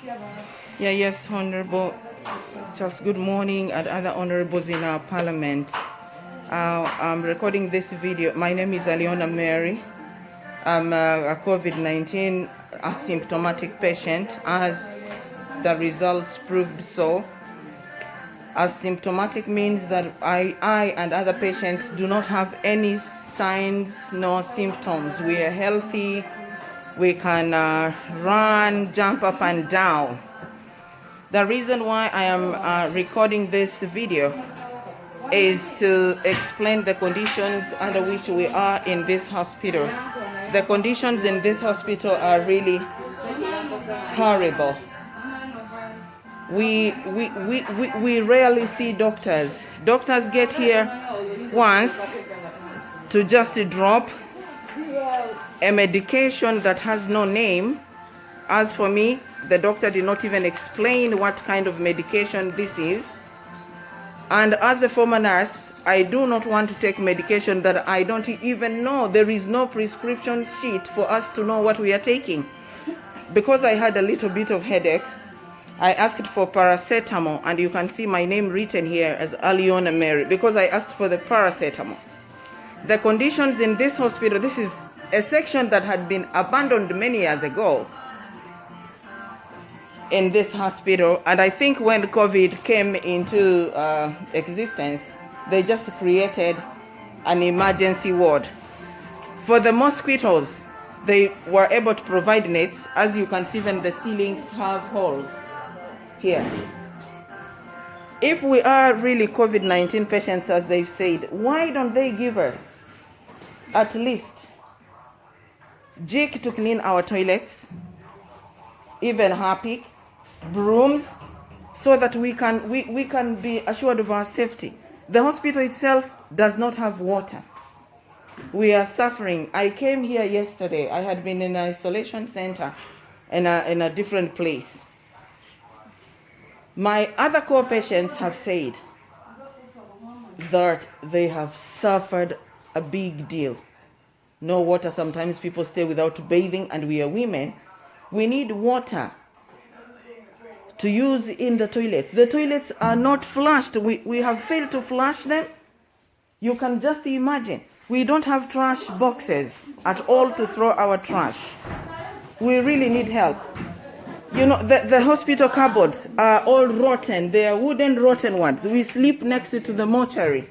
Yeah, yes, Honorable Charles, good morning, and other honorables in our parliament. I'm recording this video. My name is Aliona Mary. I'm a COVID-19 asymptomatic patient, as the results proved so. Asymptomatic means that I and other patients do not have any signs nor symptoms. We are healthy. We can run, jump up and down. The reason why I am recording this video is to explain the conditions under which we are in this hospital. The conditions in this hospital are really horrible. We rarely see doctors. Doctors get here once to just drop a medication that has no name. As for me, the doctor did not even explain what kind of medication this is. And as a former nurse, I do not want to take medication that I don't even know. There is no prescription sheet for us to know what we are taking. Because I had a little bit of headache, I asked for paracetamol, and you can see my name written here as Aliona Mary because I asked for the paracetamol. The conditions in this hospital, this is a section that had been abandoned many years ago in this hospital, and I think when COVID came into existence, they just created an emergency ward. For the mosquitoes, they were able to provide nets. As you can see, even the ceilings have holes here. If we are really COVID-19 patients, as they've said, why don't they give us at least jig to clean our toilets, even Harpic, brooms, so that we can be assured of our safety? The hospital itself does not have water. We are suffering. I came here yesterday. I had been in an isolation center in a different place. My other co-patients have said that they have suffered a big deal. No water. Sometimes people stay without bathing, and we are women. We need water to use in the toilets. The toilets are not flushed. We have failed to flush them. You can just imagine. We don't have trash boxes at all to throw our trash. We really need help. You know, the hospital cupboards are all rotten. They are wooden, rotten ones. We sleep next to the mortuary.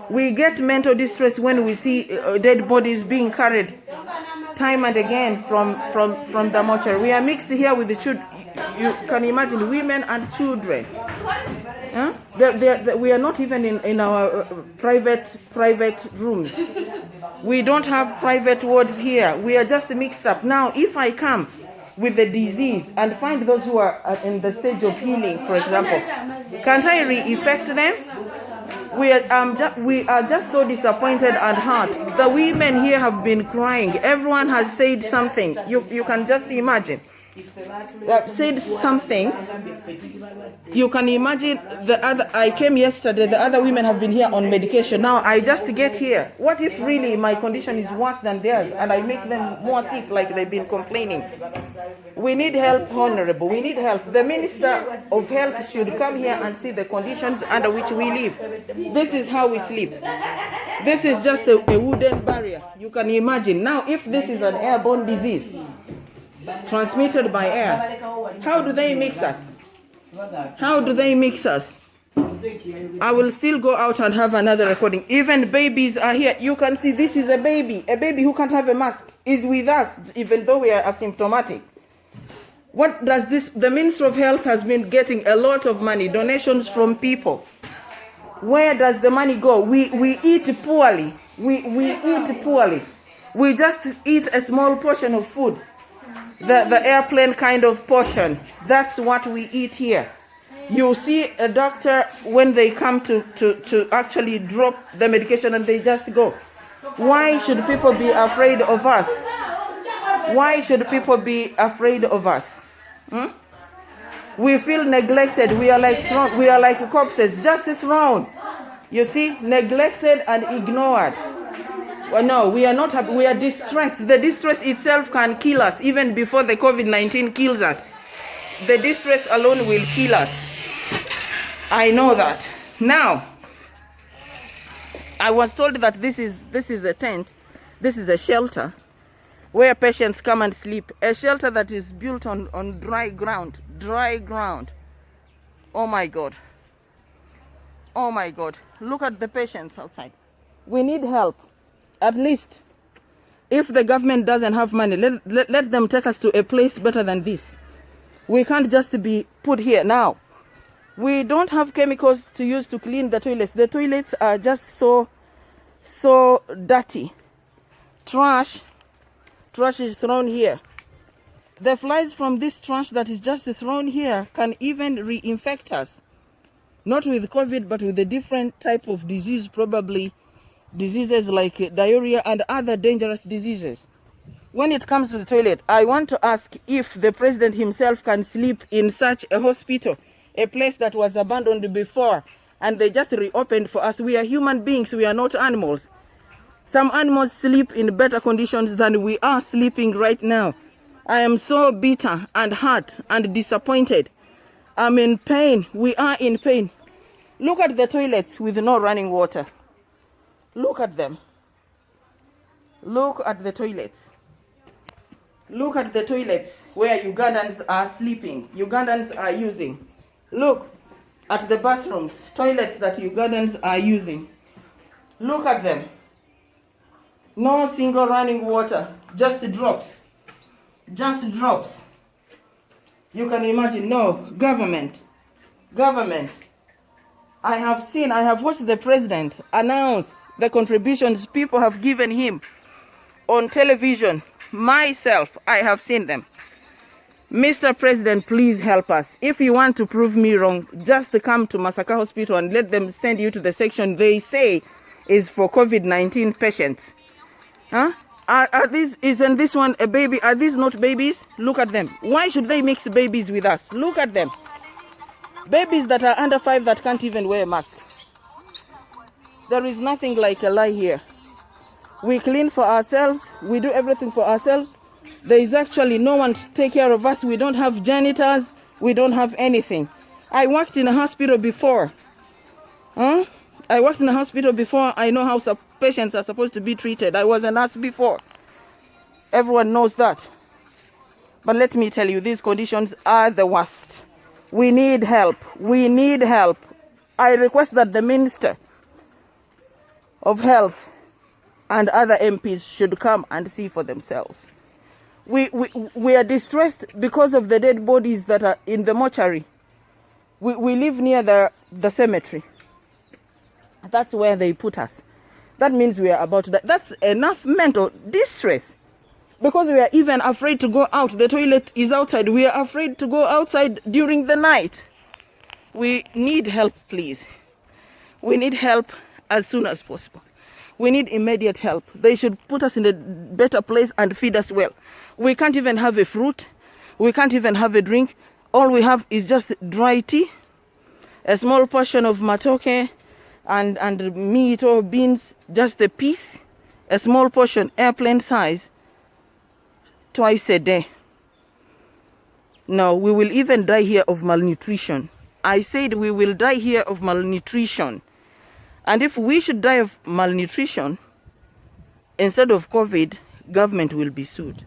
We get mental distress when we see dead bodies being carried time and again from the mortuary. We are mixed here with the children. You can imagine women and children. Huh? We are not even in our private rooms. We don't have private wards here. We are just mixed up. Now, if I come with the disease and find those who are in the stage of healing, for example, can't I re-infect them? We are just so disappointed and hurt. The women here have been crying. Everyone has said something. You can just imagine. Said something. You can imagine I came yesterday, the other women have been here on medication. Now I just get here. What if really my condition is worse than theirs and I make them more sick like they've been complaining? We need help, Honorable. We need help. The Minister of Health should come here and see the conditions under which we live. This is how we sleep. This is just a wooden barrier. You can imagine. Now, if this is an airborne disease transmitted by air, how do they mix us? How do they mix us? I will still go out and have another recording. Even babies are here. You can see this is a baby who can't have a mask is with us, even though we are asymptomatic. What does this? The Minister of Health has been getting a lot of money, donations from people. Where does the money go? We eat poorly. We eat poorly. We just eat a small portion of food. The airplane kind of portion. That's what we eat here. You see a doctor when they come to actually drop the medication and they just go. Why should people be afraid of us? Why should people be afraid of us? We feel neglected. We are like corpses, just thrown. You see, neglected and ignored. Well, no, we are not happy. We are distressed. The distress itself can kill us even before the COVID-19 kills us. the distress alone will kill us. I know that. Now, I was told that this is a tent, this is a shelter where patients come and sleep. A shelter that is built on dry ground. Dry ground. Oh my God. Oh my God. Look at the patients outside. We need help. At least, if the government doesn't have money, let them take us to a place better than this. We can't just be put here. Now, we don't have chemicals to use to clean the toilets. The toilets are just so dirty. Trash is thrown here. The flies from this trash that is just thrown here can even reinfect us. Not with COVID, but with a different type of disease, probably diseases like diarrhea and other dangerous diseases. When it comes to the toilet, I want to ask if the president himself can sleep in such a hospital, a place that was abandoned before, and they just reopened for us. We are human beings, we are not animals. Some animals sleep in better conditions than we are sleeping right now. I am so bitter and hurt and disappointed. I'm in pain. We are in pain. Look at the toilets with no running water. Look at them. Look at the toilets. Look at the toilets where Ugandans are sleeping. Ugandans are using. Look at the bathrooms, toilets that Ugandans are using. Look at them. No single running water, just drops. Just drops. You can imagine, no, government. I have watched the president announce the contributions people have given him on television. Myself, I have seen them. Mr. President, please help us. If you want to prove me wrong, just come to Masaka Hospital and let them send you to the section they say is for COVID-19 patients. Huh? Isn't this one a baby? Are these not babies? Look at them. Why should they mix babies with us? Look at them. Babies that are under 5 that can't even wear a mask. There is nothing like a lie here. We clean for ourselves. We do everything for ourselves. There is actually no one to take care of us. We don't have janitors. We don't have anything. I worked in a hospital before. I worked in a hospital before. I know how patients are supposed to be treated. I was a nurse before. Everyone knows that. But let me tell you, these conditions are the worst. We need help. We need help. I request that the Minister of Health and other MPs should come and see for themselves. We are distressed because of the dead bodies that are in the mortuary. We live near the cemetery. That's where they put us. That means we are about to die. That's enough mental distress. Because we are even afraid to go out. The toilet is outside. We are afraid to go outside during the night. We need help, please. We need help as soon as possible. We need immediate help. They should put us in a better place and feed us well. We can't even have a fruit. We can't even have a drink. All we have is just dry tea, a small portion of matoke and meat or beans, just a piece, a small portion, airplane size, twice a day. No, we will even die here of malnutrition. I said we will die here of malnutrition. And if we should die of malnutrition, instead of COVID, government will be sued.